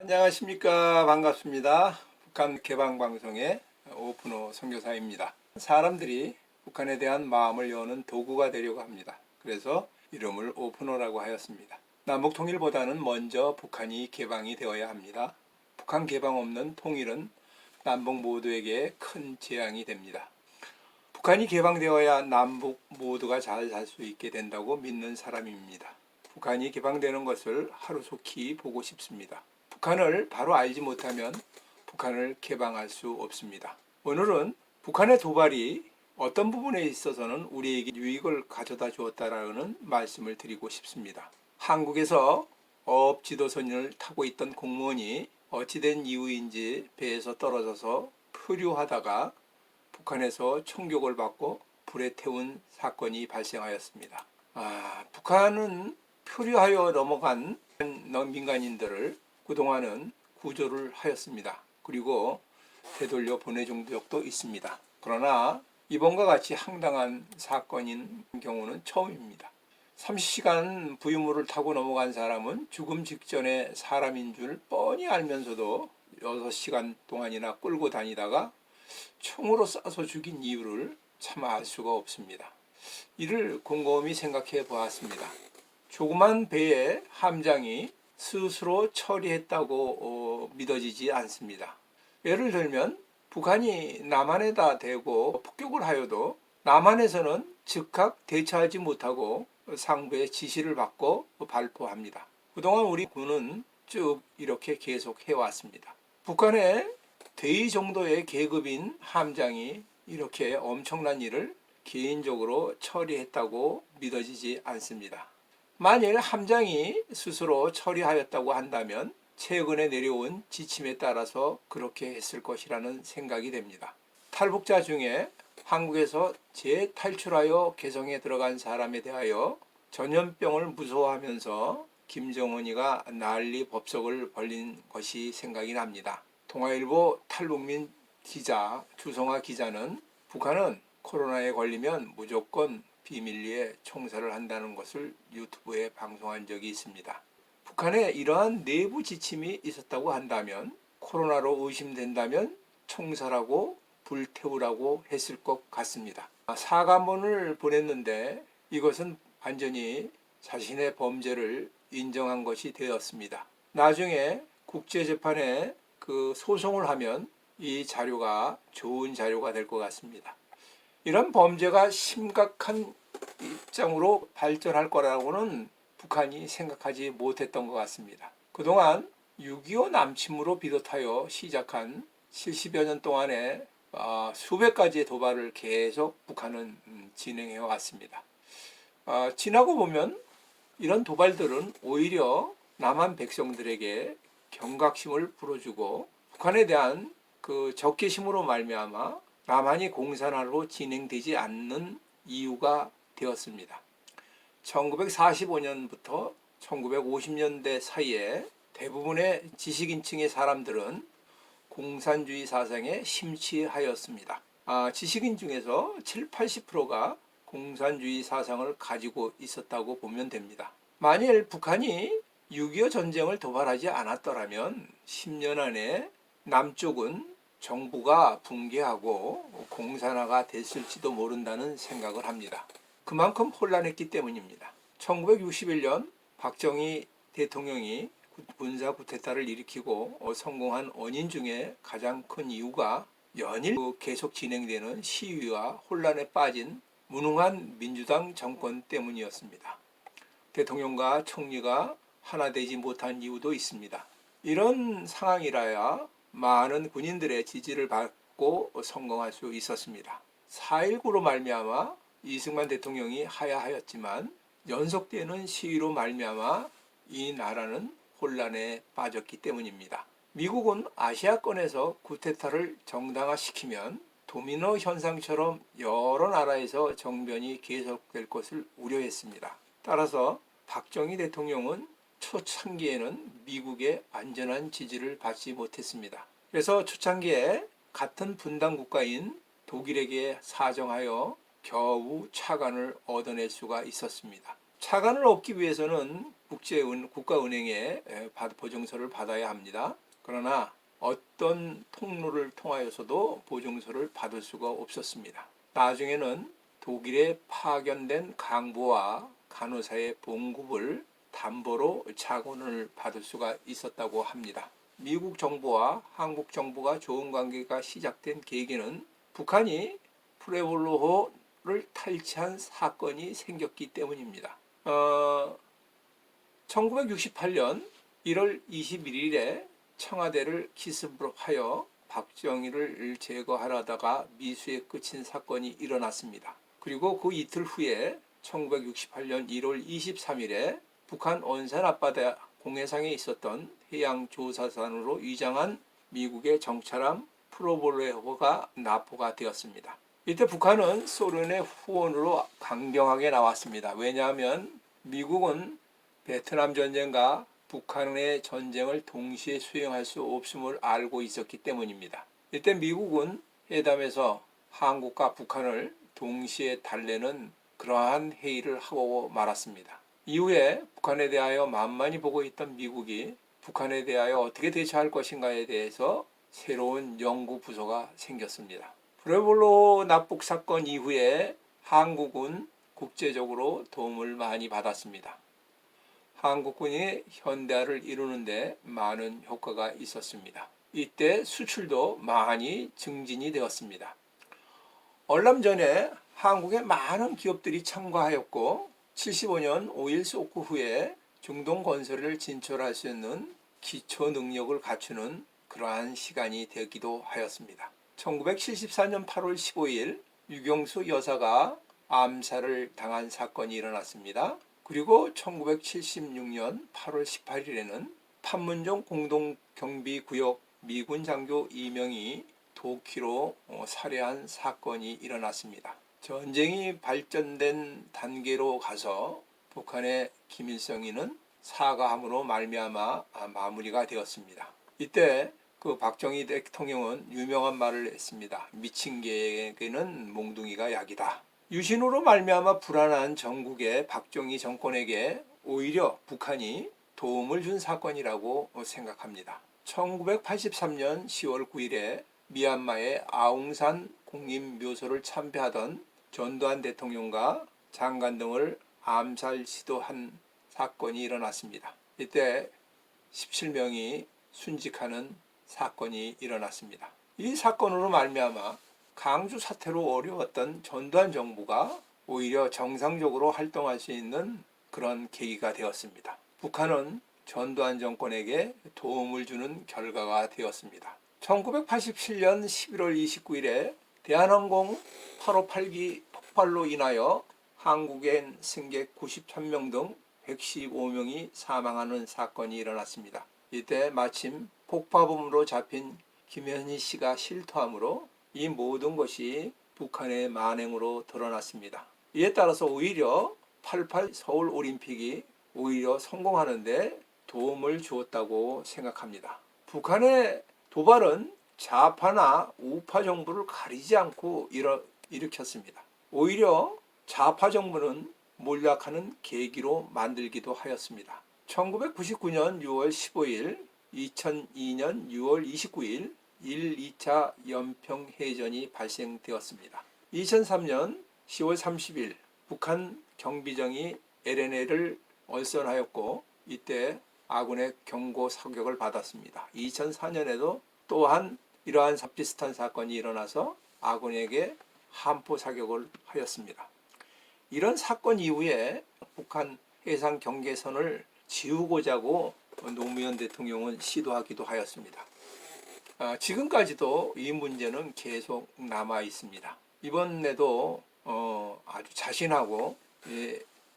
안녕하십니까. 반갑습니다. 북한 개방방송의 오픈호 선교사입니다. 사람들이 북한에 대한 마음을 여는 도구가 되려고 합니다. 그래서 이름을 오픈호라고 하였습니다. 남북 통일보다는 먼저 북한이 개방이 되어야 합니다. 북한 개방 없는 통일은 남북 모두에게 큰 재앙이 됩니다. 북한이 개방되어야 남북 모두가 잘 살 수 있게 된다고 믿는 사람입니다. 북한이 개방되는 것을 하루속히 보고 싶습니다. 북한을 바로 알지 못하면 북한을 개방할 수 없습니다. 오늘은 북한의 도발이 어떤 부분에 있어서는 우리에게 유익을 가져다 주었다라는 말씀을 드리고 싶습니다. 한국에서 어업 지도선을 타고 있던 공무원이 어찌된 이유인지 배에서 떨어져서 표류하다가 북한에서 총격을 받고 불에 태운 사건이 발생하였습니다. 북한은 표류하여 넘어간 민간인들을 그동안은 구조를 하였습니다. 그리고 되돌려 보내준 적도 있습니다. 그러나 이번과 같이 황당한 사건인 경우는 처음입니다. 30시간 부유물을 타고 넘어간 사람은 죽음 직전에 사람인 줄 뻔히 알면서도 6시간 동안이나 끌고 다니다가 총으로 쏴서 죽인 이유를 참 알 수가 없습니다. 이를 곰곰이 생각해 보았습니다. 조그만 배의 함장이 스스로 처리했다고 믿어지지 않습니다. 예를 들면 북한이 남한에다 대고 폭격을 하여도 남한에서는 즉각 대처하지 못하고 상부의 지시를 받고 발포합니다. 그동안 우리 군은 쭉 이렇게 계속 해왔습니다. 북한의 대위 정도의 계급인 함장이 이렇게 엄청난 일을 개인적으로 처리했다고 믿어지지 않습니다. 만일 함장이 스스로 처리하였다고 한다면 최근에 내려온 지침에 따라서 그렇게 했을 것이라는 생각이 됩니다. 탈북자 중에 한국에서 재탈출하여 개성에 들어간 사람에 대하여 전염병을 무서워하면서 김정은이가 난리 법석을 벌린 것이 생각이 납니다. 동아일보 탈북민 기자 주성아 기자는 북한은 코로나에 걸리면 무조건 비밀리에 총살을 한다는 것을 유튜브에 방송한 적이 있습니다. 북한에 이러한 내부 지침이 있었다고 한다면 코로나로 의심된다면 총살하고 불태우라고 했을 것 같습니다. 사과문을 보냈는데 이것은 완전히 자신의 범죄를 인정한 것이 되었습니다. 나중에 국제재판에 소송을 하면 이 자료가 좋은 자료가 될 것 같습니다. 이런 범죄가 심각한 입장으로 발전할 거라고는 북한이 생각하지 못했던 것 같습니다. 그동안 6.25 남침으로 비롯하여 시작한 70여 년 동안에 수백 가지의 도발을 계속 북한은 진행해 왔습니다. 지나고 보면 이런 도발들은 오히려 남한 백성들에게 경각심을 불어주고 북한에 대한 적개심으로 말미암아 남한이 공산화로 진행되지 않는 이유가 되었습니다. 1945년부터 1950년대 사이에 대부분의 지식인층의 사람들은 공산주의 사상에 심취하였습니다. 지식인 중에서 70~80%가 공산주의 사상을 가지고 있었다고 보면 됩니다. 만일 북한이 6.25 전쟁을 도발하지 않았더라면 10년 안에 남쪽은 정부가 붕괴하고 공산화가 됐을지도 모른다는 생각을 합니다. 그만큼 혼란했기 때문입니다. 1961년 박정희 대통령이 군사 쿠데타를 일으키고 성공한 원인 중에 가장 큰 이유가 연일 계속 진행되는 시위와 혼란에 빠진 무능한 민주당 정권 때문이었습니다. 대통령과 총리가 하나 되지 못한 이유도 있습니다. 이런 상황이라야 많은 군인들의 지지를 받고 성공할 수 있었습니다. 4.19로 말미암아 이승만 대통령이 하야하였지만 연속되는 시위로 말미암아 이 나라는 혼란에 빠졌기 때문입니다. 미국은 아시아권에서 쿠데타를 정당화시키면 도미노 현상처럼 여러 나라에서 정변이 계속될 것을 우려했습니다. 따라서 박정희 대통령은 초창기에는 미국의 완전한 지지를 받지 못했습니다. 그래서 초창기에 같은 분단 국가인 독일에게 사정하여 겨우 차관을 얻어낼 수가 있었습니다. 차관을 얻기 위해서는 국가은행에 보증서를 받아야 합니다. 그러나 어떤 통로를 통하여서도 보증서를 받을 수가 없었습니다. 나중에는 독일에 파견된 강부와 간호사의 봉급을 담보로 차관을 받을 수가 있었다고 합니다. 미국 정부와 한국 정부가 좋은 관계가 시작된 계기는 북한이 프레볼로호를 탈취한 사건이 생겼기 때문입니다. 1968년 1월 21일에 청와대를 기습하여 박정희를 제거하려다가 미수에 그친 사건이 일어났습니다. 그리고 그 이틀 후에 1968년 1월 23일에 북한 온산 앞바다 공해상에 있었던 해양조사선으로 위장한 미국의 정찰함 프로볼레호가 납포가 되었습니다. 이때 북한은 소련의 후원으로 강경하게 나왔습니다. 왜냐하면 미국은 베트남 전쟁과 북한의 전쟁을 동시에 수행할 수 없음을 알고 있었기 때문입니다. 이때 미국은 회담에서 한국과 북한을 동시에 달래는 그러한 회의를 하고 말았습니다. 이후에 북한에 대하여 만만히 보고 있던 미국이 북한에 대하여 어떻게 대처할 것인가에 대해서 새로운 연구 부서가 생겼습니다. 프레볼로 납북 사건 이후에 한국은 국제적으로 도움을 많이 받았습니다. 한국군이 현대화를 이루는데 많은 효과가 있었습니다. 이때 수출도 많이 증진이 되었습니다. 얼람전에 한국의 많은 기업들이 참가하였고 75년 5.1 소크 후에 중동 건설을 진출할 수 있는 기초 능력을 갖추는 그러한 시간이 되기도 하였습니다. 1974년 8월 15일 유경수 여사가 암살을 당한 사건이 일어났습니다. 그리고 1976년 8월 18일에는 판문점 공동경비구역 미군 장교 2명이 도끼로 살해한 사건이 일어났습니다. 전쟁이 발전된 단계로 가서 북한의 김일성이는 사과함으로 말미암아 마무리가 되었습니다. 이때 그 박정희 대통령은 유명한 말을 했습니다. 미친 개에게는 몽둥이가 약이다. 유신으로 말미암아 불안한 전국의 박정희 정권에게 오히려 북한이 도움을 준 사건이라고 생각합니다. 1983년 10월 9일에 미얀마의 아웅산 국립묘소를 참배하던 전두환 대통령과 장관 등을 암살 시도한 사건이 일어났습니다. 이때 17명이 순직하는 사건이 일어났습니다. 이 사건으로 말미암아 강주 사태로 어려웠던 전두환 정부가 오히려 정상적으로 활동할 수 있는 그런 계기가 되었습니다. 북한은 전두환 정권에게 도움을 주는 결과가 되었습니다. 1987년 11월 29일에 대한항공 858기 폭발로 인하여 한국인 승객 93명 등 115명이 사망하는 사건이 일어났습니다. 이때 마침 폭파범으로 잡힌 김현희 씨가 실토함으로 이 모든 것이 북한의 만행으로 드러났습니다. 이에 따라서 오히려 88 서울 올림픽이 오히려 성공하는데 도움을 주었다고 생각합니다. 북한의 도발은 좌파나 우파 정부를 가리지 않고 일으켰습니다. 오히려 좌파 정부는 몰락하는 계기로 만들기도 하였습니다. 1999년 6월 15일, 2002년 6월 29일 1, 2차 연평해전이 발생되었습니다. 2003년 10월 30일 북한 경비정이 LNL을 얼선하였고 이때 아군의 경고 사격을 받았습니다. 2004년에도 또한 이러한 비슷한 사건이 일어나서 아군에게 함포 사격을 하였습니다. 이런 사건 이후에 북한 해상 경계선을 지우고자 하고 노무현 대통령은 시도하기도 하였습니다. 지금까지도 이 문제는 계속 남아 있습니다. 이번에도 아주 자신하고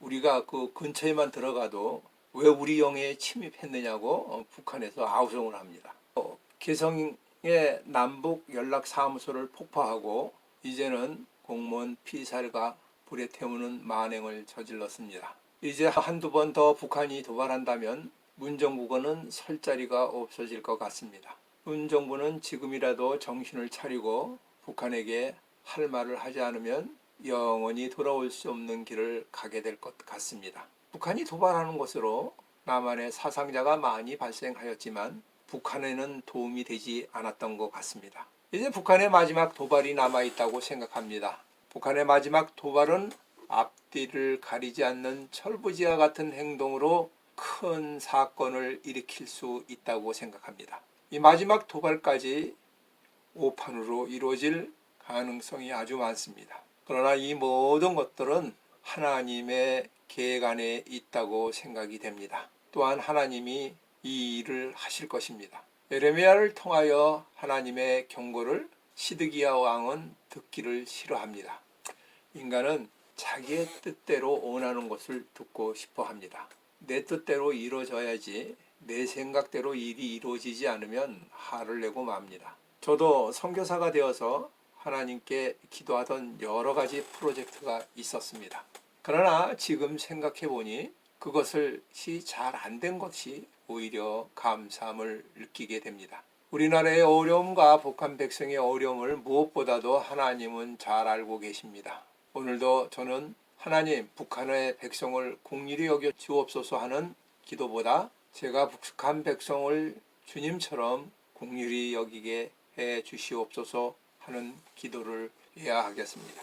우리가 그 근처에만 들어가도 왜 우리 영해에 침입했느냐고 북한에서 아우성을 합니다. 개성의 남북 연락사무소를 폭파하고 이제는 공무원 피살과 불에 태우는 만행을 저질렀습니다. 이제 한두 번 더 북한이 도발한다면 문정부군은 설 자리가 없어질 것 같습니다. 문정부는 지금이라도 정신을 차리고 북한에게 할 말을 하지 않으면 영원히 돌아올 수 없는 길을 가게 될 것 같습니다. 북한이 도발하는 것으로 남한의 사상자가 많이 발생하였지만 북한에는 도움이 되지 않았던 것 같습니다. 이제 북한의 마지막 도발이 남아있다고 생각합니다. 북한의 마지막 도발은 앞뒤를 가리지 않는 철부지와 같은 행동으로 큰 사건을 일으킬 수 있다고 생각합니다. 이 마지막 도발까지 오판으로 이루어질 가능성이 아주 많습니다. 그러나 이 모든 것들은 하나님의 계획 안에 있다고 생각이 됩니다. 또한 하나님이 이 일을 하실 것입니다. 예레미야를 통하여 하나님의 경고를 시드기야 왕은 듣기를 싫어합니다. 인간은 자기의 뜻대로 원하는 것을 듣고 싶어 합니다. 내 뜻대로 이루어져야지 내 생각대로 일이 이루어지지 않으면 화를 내고 맙니다. 저도 선교사가 되어서 하나님께 기도하던 여러 가지 프로젝트가 있었습니다. 그러나 지금 생각해 보니 그것이 잘 안 된 것이 오히려 감사함을 느끼게 됩니다. 우리나라의 어려움과 북한 백성의 어려움을 무엇보다도 하나님은 잘 알고 계십니다. 오늘도 저는 하나님, 북한의 백성을 긍휼히 여겨 주옵소서 하는 기도보다 제가 북한 백성을 주님처럼 긍휼히 여기게 해 주시옵소서 하는 기도를 해야 하겠습니다.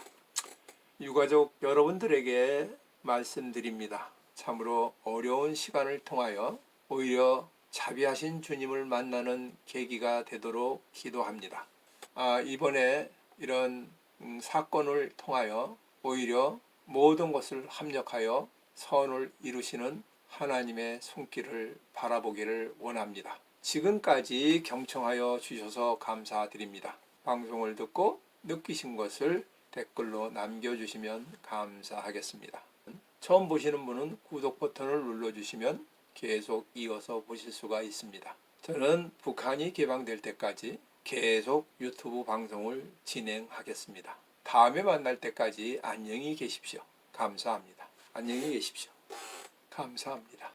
유가족 여러분들에게 말씀드립니다. 참으로 어려운 시간을 통하여 오히려 자비하신 주님을 만나는 계기가 되도록 기도합니다. 이번에 이런 사건을 통하여 오히려 모든 것을 합력하여 선을 이루시는 하나님의 손길을 바라보기를 원합니다. 지금까지 경청하여 주셔서 감사드립니다. 방송을 듣고 느끼신 것을 댓글로 남겨주시면 감사하겠습니다. 처음 보시는 분은 구독 버튼을 눌러주시면 계속 이어서 보실 수가 있습니다. 저는 북한이 개방될 때까지 계속 유튜브 방송을 진행하겠습니다. 다음에 만날 때까지 안녕히 계십시오. 감사합니다. 안녕히 계십시오. 감사합니다.